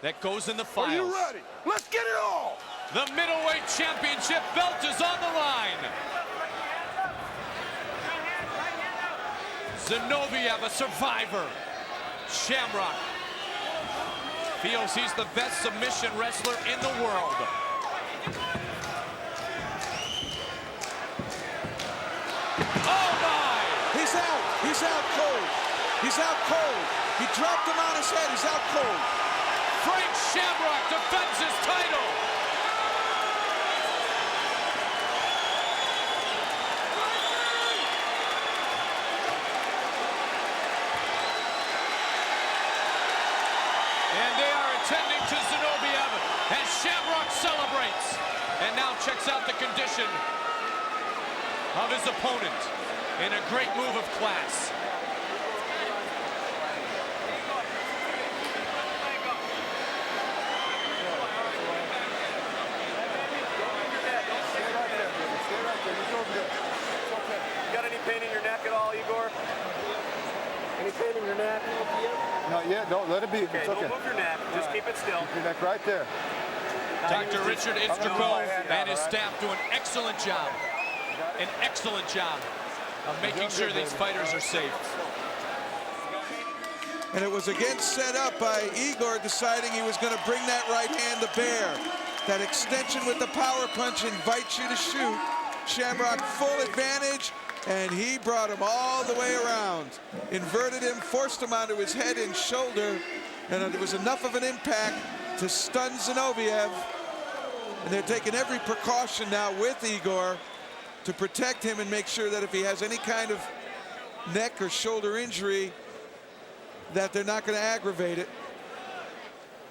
that goes in the files. Are you ready? Let's get it all! The middleweight championship belt is on the line. Zinoviev, a survivor. Shamrock feels he's the best submission wrestler in the world. Oh my! He's out. He's out cold. He's out cold. He dropped him on his head. He's out cold. Frank Shamrock defends his title. And they are attending to Zinoviev as Shamrock celebrates. And now checks out the condition of his opponent in a great move of class. Got any pain in your neck at all, Igor? Any pain in your neck? Not yet. Don't let it be. Okay, It's okay. don't move your neck. Just keep it still. Keep your neck right there. Dr. Richard Iskrakov and his all right? staff do an excellent job. An excellent job of making sure these fighters are safe. And it was again set up by Igor deciding he was going to bring that right hand to bear. That extension with the power punch invites you to shoot. Shamrock full advantage, and he brought him all the way around. Inverted him, forced him onto his head and shoulder, and it was enough of an impact to stun Zinoviev. And they're taking every precaution now with Igor to protect him and make sure that if he has any kind of neck or shoulder injury, that they're not going to aggravate it.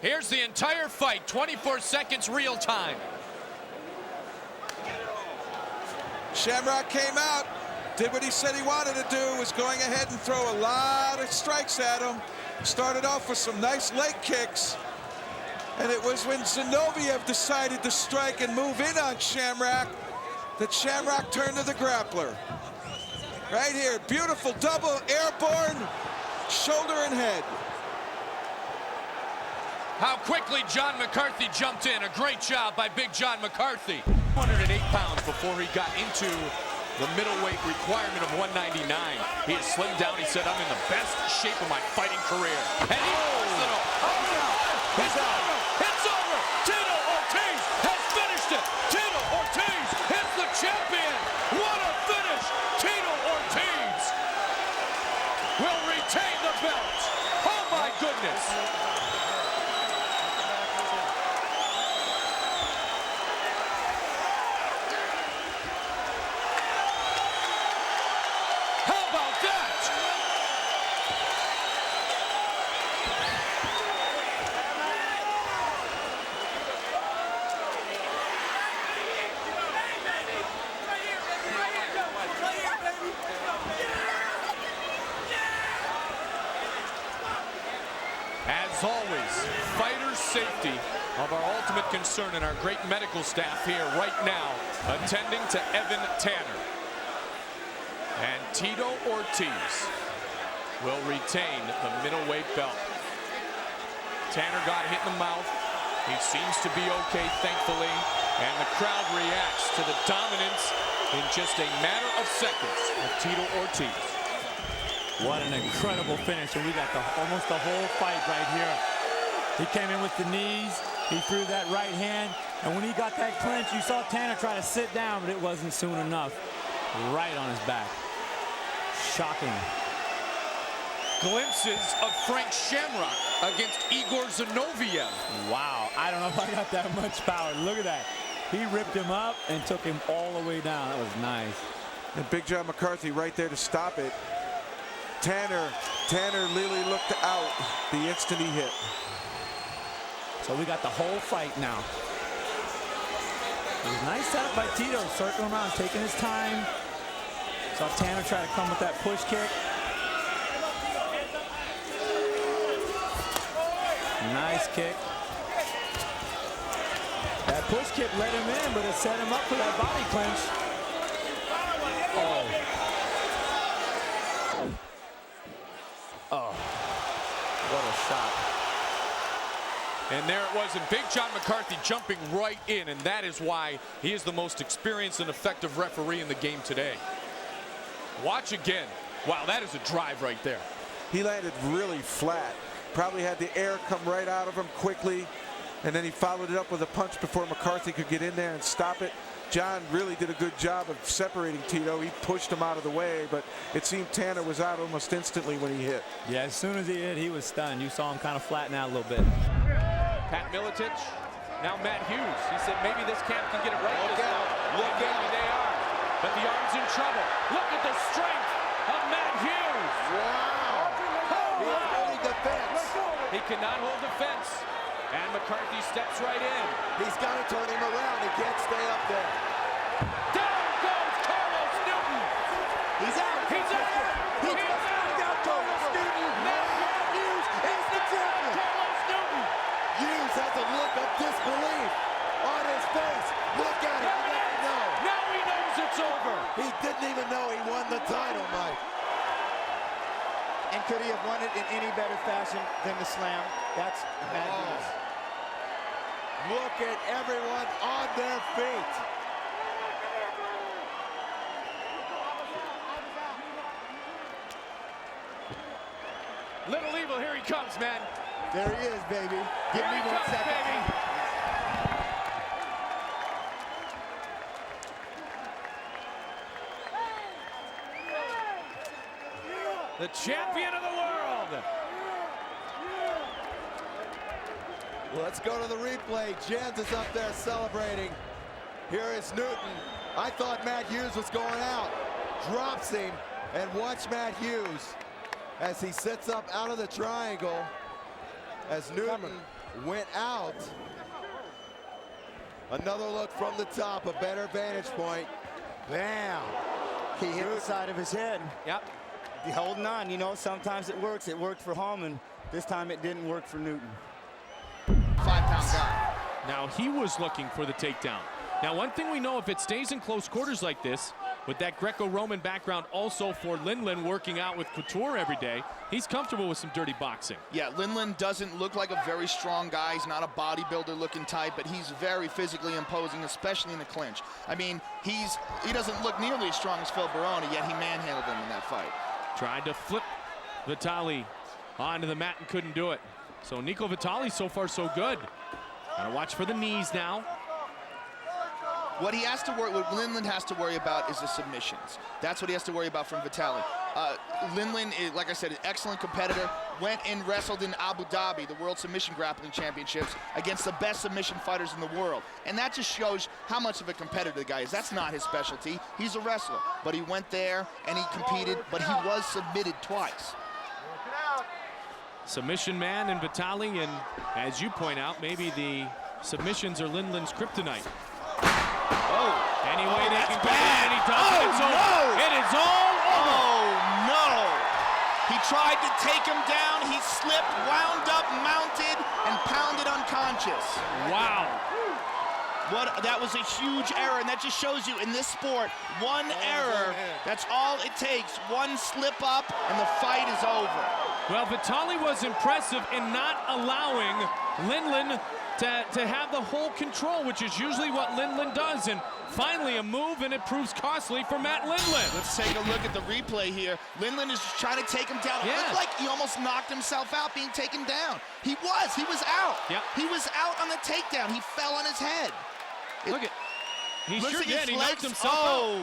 Here's the entire fight, 24 seconds real time. Shamrock came out, did what he said he wanted to do, was going ahead and throw a lot of strikes at him. Started off with some nice leg kicks. And it was when Zinoviev decided to strike and move in on Shamrock that Shamrock turned to the grappler. Right here, beautiful double airborne, shoulder and head. How quickly John McCarthy jumped in. A great job by Big John McCarthy. 108 pounds before he got into the middleweight requirement of 199. He has slimmed down. He said, I'm in the best shape of my fighting career. And he forced it all. He's out. It's over. Tito Ortiz has finished it. Tito Ortiz is the champion. What a finish. Tito Ortiz will retain the belt. Oh my goodness. As always, fighter safety of our ultimate concern and our great medical staff here right now attending to Evan Tanner. And Tito Ortiz will retain the middleweight belt. Tanner got hit in the mouth. He seems to be okay, thankfully, and the crowd reacts to the dominance in just a matter of seconds of Tito Ortiz. What an incredible finish, and we got almost the whole fight right here. He came in with the knees, he threw that right hand, and when he got that clinch, you saw Tanner try to sit down, but it wasn't soon enough. Right on his back. Shocking. Glimpses of Frank Shamrock against Igor Zinoviev. Wow, I don't know if I got that much power. Look at that. He ripped him up and took him all the way down. That was nice. And Big John McCarthy right there to stop it. Tanner literally looked out the instant he hit. So we got the whole fight now. It was a nice setup by Tito, circling around, taking his time. Saw Tanner try to come with that push kick. Nice kick. That push kick let him in, but it set him up for that body clinch. Oh, what a shot. And there it was, and Big John McCarthy jumping right in, and that is why he is the most experienced and effective referee in the game today. Watch again. Wow, that is a drive right there. He landed really flat. Probably had the air come right out of him quickly, and then he followed it up with a punch before McCarthy could get in there and stop it. John really did a good job of separating Tito. He pushed him out of the way, but it seemed Tanner was out almost instantly when he hit. Yeah, as soon as he hit, he was stunned. You saw him kind of flatten out a little bit. Pat Miletich, now Matt Hughes. He said maybe this camp can get it right. Look out. Look out. They are. But the arm's in trouble. Look at the strength of Matt Hughes. Wow. He's holding defense. He cannot hold defense. And McCarthy steps right in. He's got to turn him around. He can't stay up there. Down goes Carlos Newton. He's out. He's out. He's out. Carlos Newton. Matt Hughes is the champion. Carlos Newton. Hughes has a look of disbelief on his face. Look at him. He doesn't know. Now he knows it's over. He didn't even know he won the title, Mike. And could he have won it in any better fashion than the slam? That's Matt Hughes. Look at everyone on their feet. Little Evil, here he comes, man. There he is, baby. Give Here me he 1 comes, second. baby. The champion of the world. Let's go to the replay. Jans is up there celebrating. Here is Newton. I thought Matt Hughes was going out. Drops him, and watch Matt Hughes as he sits up out of the triangle as Newton went out. Another look from the top, a better vantage point. Bam! He hit the side of his head. Yep. Holding on, you know, sometimes it works. It worked for Holman. This time it didn't work for Newton. 5-pound guy. Now he was looking for the takedown. Now one thing we know, if it stays in close quarters like this, with that Greco-Roman background also for Lindland working out with Couture every day, he's comfortable with some dirty boxing. Yeah, Lindland doesn't look like a very strong guy. He's not a bodybuilder looking type, but he's very physically imposing, especially in the clinch. I mean, he doesn't look nearly as strong as Phil Baroni, yet he manhandled him in that fight. Tried to flip Vitale onto the mat and couldn't do it. So Nico Vitale so far so good. Gotta watch for the knees now. What he has to worry, what Lindland has to worry about is the submissions. That's what he has to worry about from Vitale. Lindland is, like I said, an excellent competitor. Went and wrestled in Abu Dhabi, the World Submission Grappling Championships, against the best submission fighters in the world. And that just shows how much of a competitor the guy is. That's not his specialty. He's a wrestler. But he went there and he competed, but he was submitted twice. Submission man in Vitale, and as you point out, maybe the submissions are Lindland's kryptonite. Oh, Any way they can get bad. it, and he does it. It's over. It is all over. Oh, no. He tried to take him down. He slipped, wound up, mounted, and pounded unconscious. Wow. That was a huge error, and that just shows you in this sport, one error, that's all it takes. One slip up, and the fight is over. Well, Vitale was impressive in not allowing Lindland to have the whole control, which is usually what Lindland does. And finally a move, and it proves costly for Matt Lindland. Let's take a look at the replay here. Lindland is just trying to take him down. Yeah. It looked like he almost knocked himself out being taken down. He was out. Yep. He was out on the takedown. He fell on his head. Look at, he Looks sure like did. his He legs, knocked himself out.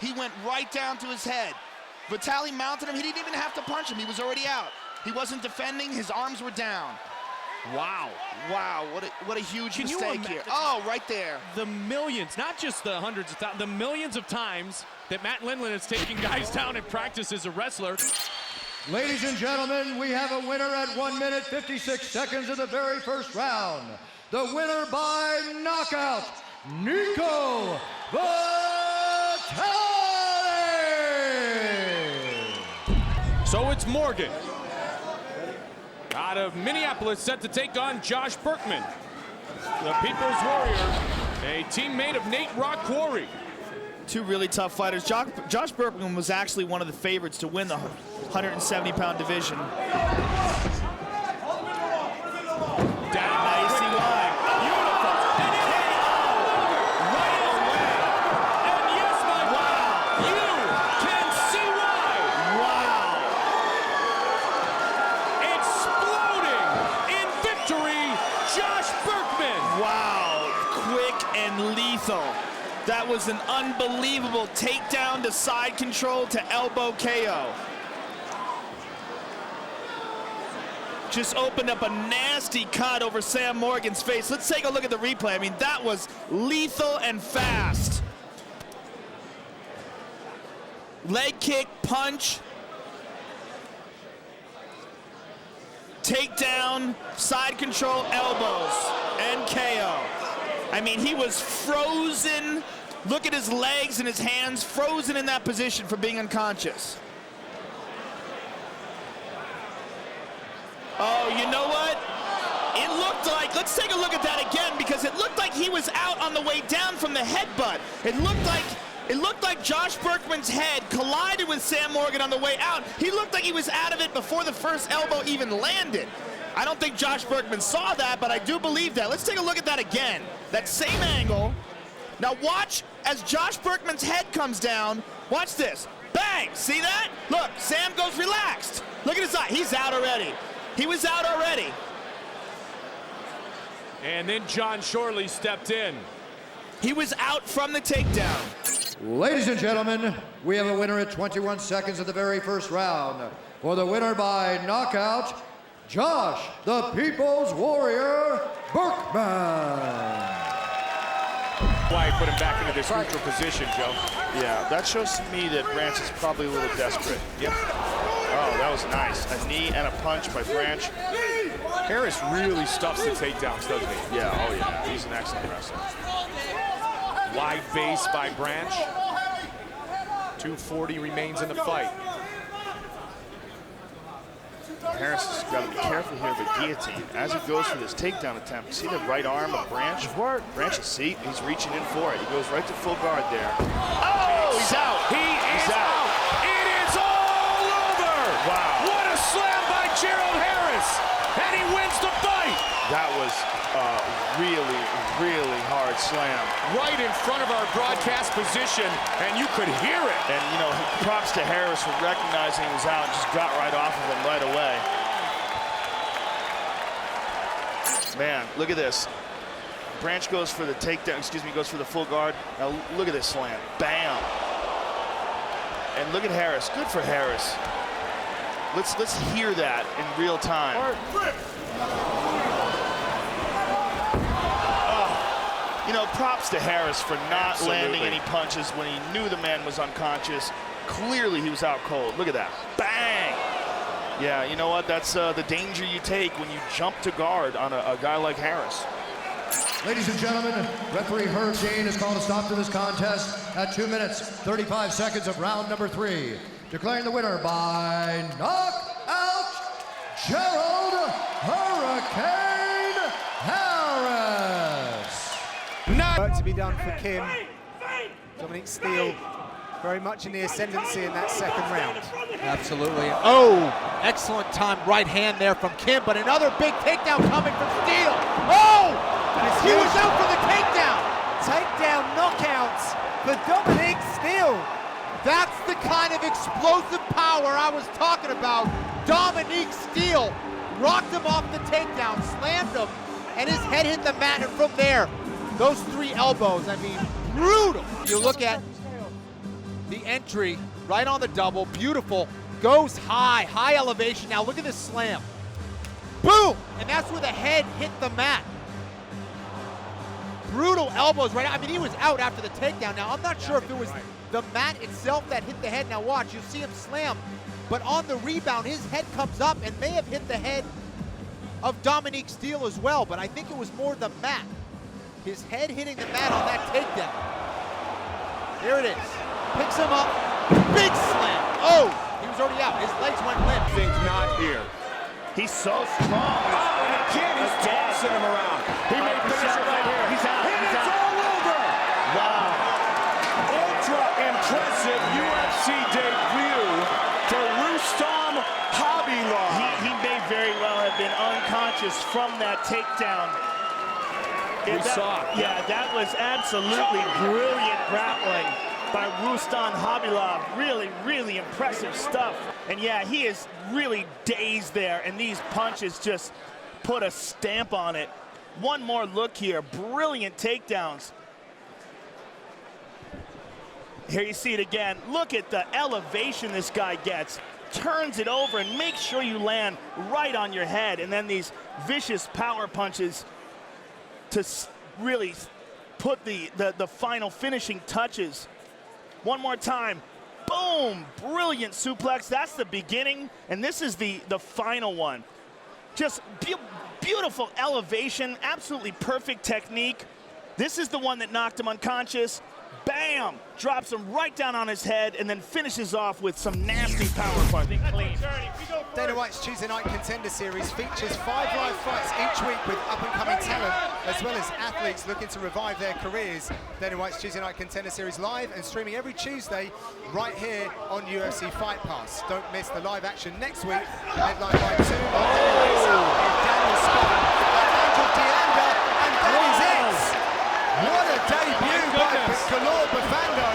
He went right down to his head. Vitale mounted him. He didn't even have to punch him. He was already out. He wasn't defending. His arms were down. Wow. Wow, what a huge Can you mistake here. Oh, right there. The millions, not just the hundreds of thousands, the millions of times that Matt Lindland is taking guys down in practice as a wrestler. Ladies and gentlemen, we have a winner at 1 minute 56 seconds of the very first round. The winner by knockout, Nico Vitale! So it's Morgan out of Minneapolis, set to take on Josh Burkman, the People's Warrior, a teammate of Nate Rock Quarry. Two really tough fighters. Josh Burkman was actually one of the favorites to win the 170-pound division. Down lethal. That was an unbelievable takedown to side control to elbow KO. Just opened up a nasty cut over Sam Morgan's face. Let's take a look at the replay. I mean, that was lethal and fast. Leg kick, punch, takedown, side control, elbows, and KO. I mean, he was frozen. Look at his legs and his hands, frozen in that position for being unconscious. Oh, you know what? It looked like, let's take a look at that again, because it looked like he was out on the way down from the headbutt. It looked like Josh Burkman's head collided with Sam Morgan on the way out. He looked like he was out of it before the first elbow even landed. I don't think Josh Burkman saw that, but I do believe that. Let's take a look at that again. That same angle. Now watch as Josh Burkman's head comes down. Watch this. Bang! See that? Look, Sam goes relaxed. Look at his eye. He's out already. He was out already. And then John Shorley stepped in. He was out from the takedown. Ladies and gentlemen, we have a winner at 21 seconds of the very first round. For the winner by knockout, Josh, the People's Warrior, Burkman. Why he put him back into this neutral position, Joe? Yeah, that shows to me that Branch is probably a little desperate. Yep. Oh, that was nice. A knee and a punch by Branch. Harris really stuffs the takedowns, doesn't he? Yeah, oh yeah, he's an excellent wrestler. Wide base by Branch. 240 remains in the fight. Harris has got to be careful here of the guillotine. As he goes for this takedown attempt, see the right arm of Branch? Branch is see, he's reaching in for it. He goes right to full guard there. Oh, he's out. He's out. It is all over. Wow. What a slam by Gerald Harris. And he wins the fight. That was a really, really hard slam. Right in front of our broadcast position, and you could hear it. And, you know, props to Harris for recognizing he was out and just got right off of him right away. Man, look at this. Branch goes for the takedown, goes for the full guard. Now look at this slam. Bam. And look at Harris. Good for Harris. Let's hear that in real time. You know, props to Harris for not landing any punches when he knew the man was unconscious. Clearly he was out cold. Look at that. Bang! Yeah, you know what? That's the danger you take when you jump to guard on a guy like Harris. Ladies and gentlemen, referee Herb Dean has called a stop to this contest at 2 minutes, 35 seconds of round number 3. Declaring the winner by knockout, Gerald Hurricane Harris. Work to be done for Kim. Dominic Steele very much in the ascendancy in that second round. Absolutely. Oh, excellent time right hand there from Kim, but another big takedown coming from Steele. Oh, he was out for the takedown. Takedown knockouts for Dominic Steele. That's the kind of explosive power I was talking about. Dominic Steele rocked him off the takedown, slammed him, and his head hit the mat, and from there, those 3 elbows, I mean, brutal. You look at the entry right on the double, beautiful, goes high, high elevation. Now look at this slam. Boom! And that's where the head hit the mat. Brutal elbows right out. I mean, he was out after the takedown. Now, I'm not sure if it was the mat itself that hit the head. Now watch, you'll see him slam, but on the rebound, his head comes up and may have hit the head of Dominic Steele as well, but I think it was more the mat. His head hitting the mat on that takedown. There it is. Picks him up. Big slam. Oh, he was already out. His legs went limp. Think not here. He's so strong. Oh, and again, he's tossing him around. He may finish it right here. He's out. And it's all over. Wow. Ultra impressive UFC debut for Rustam Khabilov. He may very well have been unconscious from that takedown. Yeah, that was absolutely brilliant grappling by Rustam Khabilov. Really, really impressive stuff. And yeah, he is really dazed there, and these punches just put a stamp on it. One more look here. Brilliant takedowns. Here you see it again. Look at the elevation this guy gets. Turns it over and makes sure you land right on your head. And then these vicious power punches to really put the final finishing touches. One more time. Boom! Brilliant suplex. That's the beginning, and this is the final one. Just beautiful elevation, absolutely perfect technique. This is the one that knocked him unconscious. Bam! Drops him right down on his head and then finishes off with some nasty power punch. Clean. Dana White's Tuesday Night Contender Series features 5 live fights each week with up-and-coming talent, as well as athletes looking to revive their careers. Dana White's Tuesday Night Contender Series live and streaming every Tuesday right here on UFC Fight Pass. Don't miss the live action next week, headlined by 2 Daniel Scott, Andrade, and that is it! What a debut by Galore Bofando.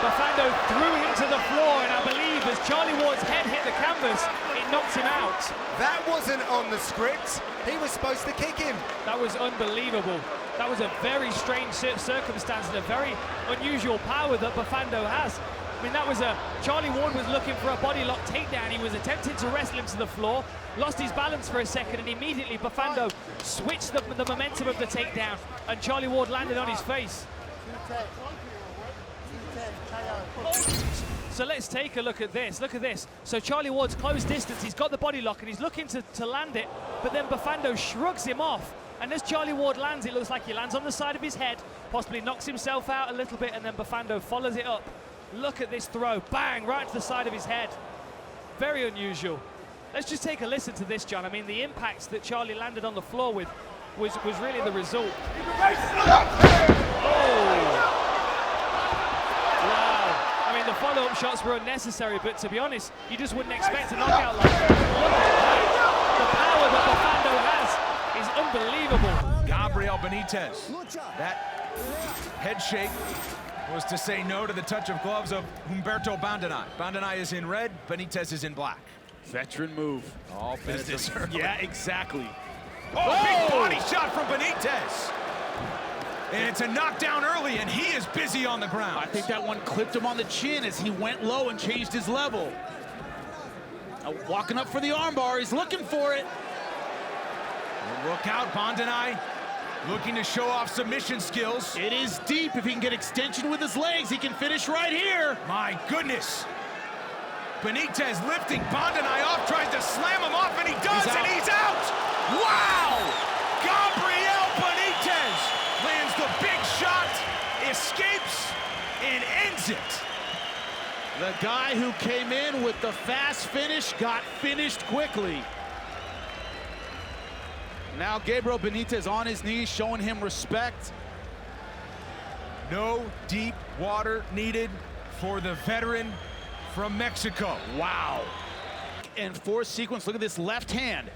Bofando threw him to the floor, and I believe as Charlie Ward's head hit the canvas, it knocked him out. That wasn't on the script. He was supposed to kick him. That was unbelievable. That was a very strange circumstance and a very unusual power that Bofando has. I mean, that was Charlie Ward was looking for a body lock takedown. He was attempting to wrestle him to the floor, lost his balance for a second, and immediately Bofando switched the momentum of the takedown, and Charlie Ward landed on his face. So let's take a look at this. Look at this. So Charlie Ward's close distance. He's got the body lock, and he's looking to land it, but then Bofando shrugs him off. And as Charlie Ward lands, it looks like he lands on the side of his head, possibly knocks himself out a little bit, and then Bofando follows it up. Look at this throw, bang, right to the side of his head. Very unusual. Let's just take a listen to this, John. I mean, the impact that Charlie landed on the floor with was really the result. Oh. Wow. I mean, the follow-up shots were unnecessary, but to be honest, you just wouldn't expect a knockout like that. Look at that. The power that Bofando has is unbelievable. Gabriel Benitez. That head shake was to say no to the touch of gloves of Humberto Bandenay. Bandenay is in red, Benitez is in black. Veteran move. All business. Yeah, exactly. Oh, big body shot from Benitez. And it's a knockdown early, and he is busy on the ground. I think that one clipped him on the chin as he went low and changed his level. Walking up for the armbar, he's looking for it. Well, look out, Bandenay. Looking to show off submission skills. It is deep. If he can get extension with his legs, he can finish right here. My goodness. Benitez lifting Bandenay off, tries to slam him off, and he does, and he's out. Wow! Gabriel Benitez lands the big shot, escapes, and ends it. The guy who came in with the fast finish got finished quickly. Now Gabriel Benitez on his knees, showing him respect. No deep water needed for the veteran from Mexico. Wow. And fourth sequence, look at this left hand.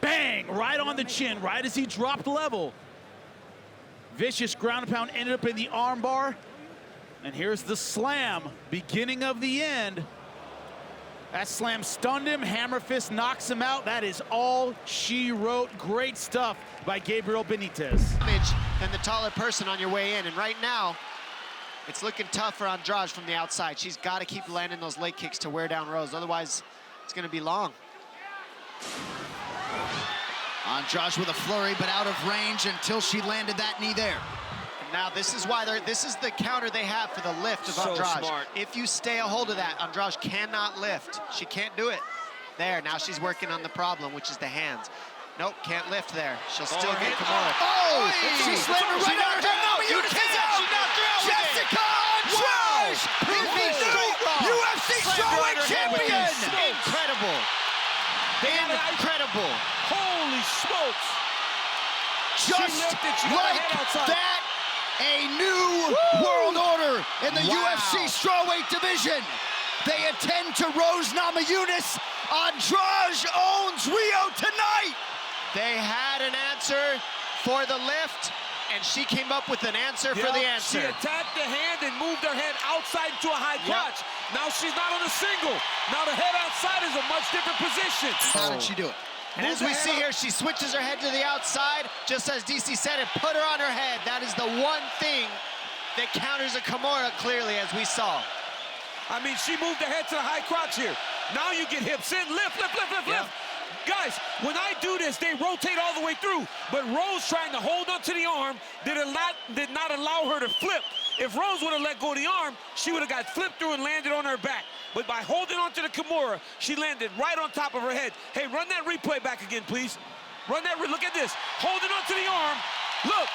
Bang, right on the chin, right as he dropped level. Vicious ground and pound ended up in the arm bar. And here's the slam, beginning of the end. That slam stunned him, hammer fist knocks him out. That is all she wrote. Great stuff by Gabriel Benitez. And the taller person on your way in, and right now, it's looking tough for Andrade from the outside. She's got to keep landing those leg kicks to wear down Rose, otherwise it's going to be long. Andrade with a flurry, but out of range until she landed that knee there. And now this is why this is the counter they have for the lift of Andrade. Smart. If you stay a hold of that, Andrade cannot lift. She can't do it. There, now she's working on the problem, which is the hands. Nope, can't lift there. She'll still get Kimura. Oh! She slammed her right out. Namajunas is out! Jessica Andrade! UFC strawweight champion! Incredible. Incredible. Holy smokes! Just like that, a new world order in the UFC strawweight division. They attend to Rose Namajunas. Andrade owns Rio tonight. They had an answer for the lift, and she came up with an answer for the answer. She attacked the hand and moved her head outside to a high crotch. Now she's not on a single. Now the head outside is a much different position. How did she do it? And as we see here, she switches her head to the outside, just as DC said, and put her on her head. That is the one thing that counters a Kimura clearly, as we saw. I mean, she moved her head to the high crotch here. Now you get hips in, lift. Guys, when I do this, they rotate all the way through. But Rose trying to hold onto the arm did not allow her to flip. If Rose would have let go of the arm, she would have got flipped through and landed on her back. But by holding onto the Kimura, she landed right on top of her head. Hey, run that replay back again, please. Run that, look at this. Holding onto the arm, look,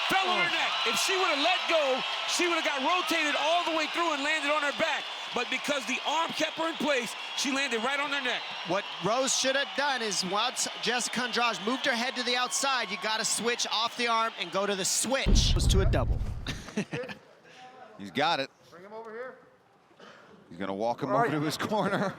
fell on her neck. If she would have let go, she would have got rotated all the way through and landed on her back. But because the arm kept her in place, she landed right on her neck. What Rose should have done is once Jessica Andrade moved her head to the outside, you got to switch off the arm and go to the switch. It was to a double. He's got it. Bring him over here. He's going to walk him over to his corner.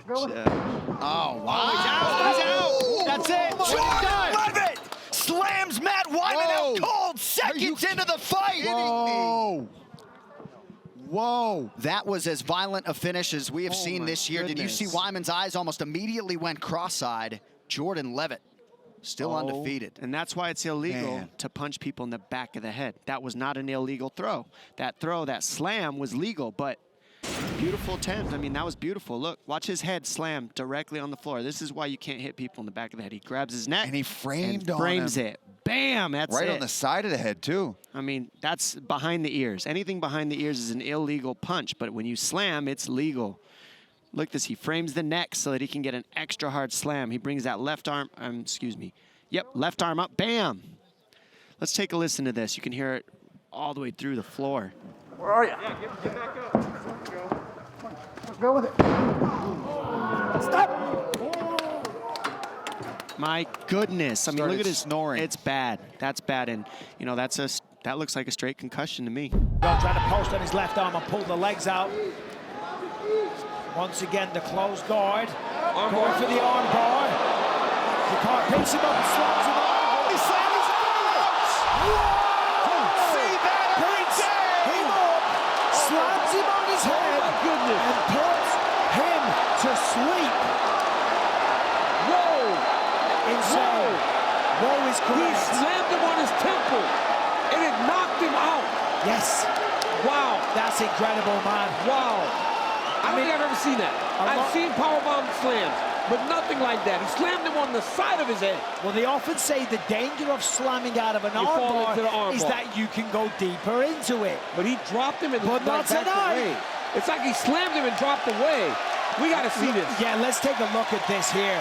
Oh, wow. He's out. That's it. Jordan Leavitt slams Matt Wiman out cold seconds into the fight. Whoa. Whoa. That was as violent a finish as we have seen this year. Did you see Wyman's eyes almost immediately went cross-eyed? Jordan Leavitt still undefeated. And that's why it's illegal to punch people in the back of the head. That was not an illegal throw. That throw, that slam was legal, but beautiful attempt. I mean, that was beautiful. Look, watch his head slam directly on the floor. This is why you can't hit people in the back of the head. He grabs his neck. And he framed and frames it. Bam, that's right it. on the side of the head, too. I mean, that's behind the ears. Anything behind the ears is an illegal punch, but when you slam, it's legal. Look at this. He frames the neck so that he can get an extra hard slam. He brings that left arm, left arm up, bam. Let's take a listen to this. You can hear it all the way through the floor. Where are you? Yeah, get back up. Let's go with it. Stop. My goodness. I mean, look at his snoring. It's bad. That's bad. And, you know, that looks like a straight concussion to me. Trying to post on his left arm and pull the legs out. Once again, the closed guard. Going for the arm guard. Picard picks him up and slams him up. He slams his arms. See that? Picks him up, slams him on his head, and puts him to sleep. Whoa! Insane. Whoa is correct. He slammed him on his temple, and it knocked him out. Yes. Wow. That's incredible, man. Wow. I don't think I've ever seen that. I've seen powerbomb slams, but nothing like that. He slammed him on the side of his head. Well, they often say the danger of slamming out of an armbar is that you can go deeper into it. But he dropped him and but not tonight. It's like he slammed him and dropped away. We got to see this. Yeah, let's take a look at this here.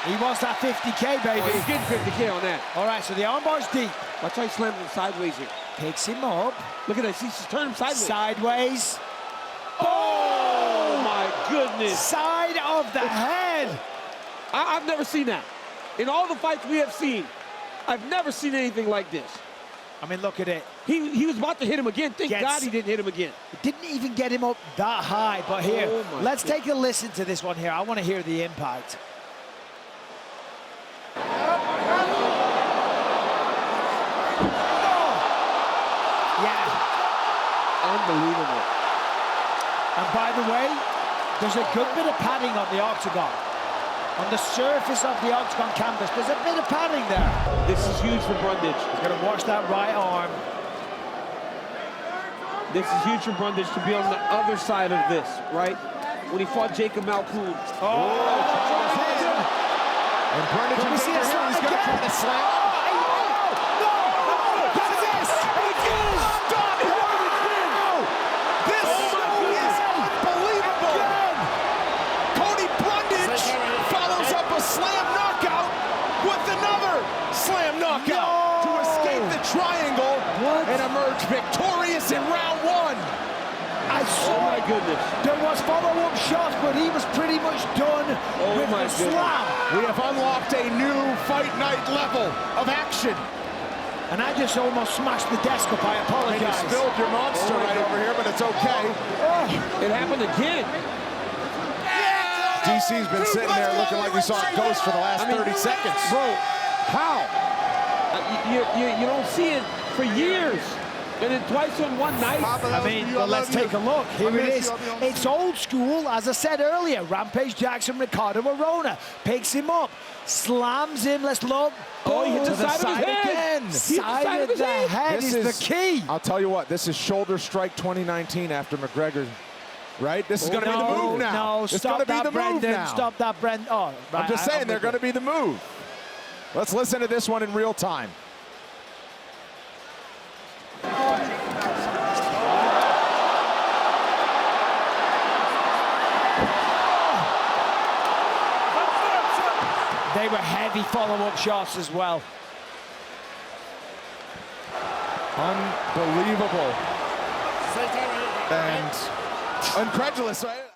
He wants that 50K, baby. Oh, he's getting 50K on that. All right, so the armbar's deep. Watch how he slammed him sideways here. Picks him up. Look at this. He's turned him sideways. Sideways. Oh, my goodness. Side of the head. I've never seen that. In all the fights we have seen, I've never seen anything like this. I mean, look at it. He was about to hit him again. Thank God he didn't hit him again. It didn't even get him up that high. But here, let's take a listen to this one here. I want to hear the impact. Unbelievable. And by the way, there's a good bit of padding on the octagon. On the surface of the octagon canvas, there's a bit of padding there. This is huge for Brundage. He's going to wash that right arm. This is huge for Brundage to be on the other side of this, right? When he fought Jacob Malkoun. And Brundage, can we see a slam again? He's going to try to slam. Slam knockout with another slam knockout to escape the triangle and emerge victorious in round one. I saw oh my goodness. There was follow-up shots, but he was pretty much done with the slam. We have unlocked a new fight night level of action. And I just almost smashed the desk up. I apologize. You spilled your monster right over here, but it's okay. It happened again. DC's been sitting there looking like we saw a ghost for the last 30 seconds. Bro, how? You don't see it for years. And then twice on one night. I mean, well, let's take a look. Here it is. It's old school, as I said earlier. Rampage Jackson, Ricardo Arona picks him up, slams him. Let's look. Oh, he hit the side of his head. Again. Side of the head is the key. I'll tell you what, this is shoulder strike 2019 after McGregor. Right? This is going to be the move now. No, stop that, Brendan. Stop that, Brendan. Oh, right, I'm just saying, they're going to be the move. Let's listen to this one in real time. They were heavy follow-up shots as well. Unbelievable. And incredulous, right?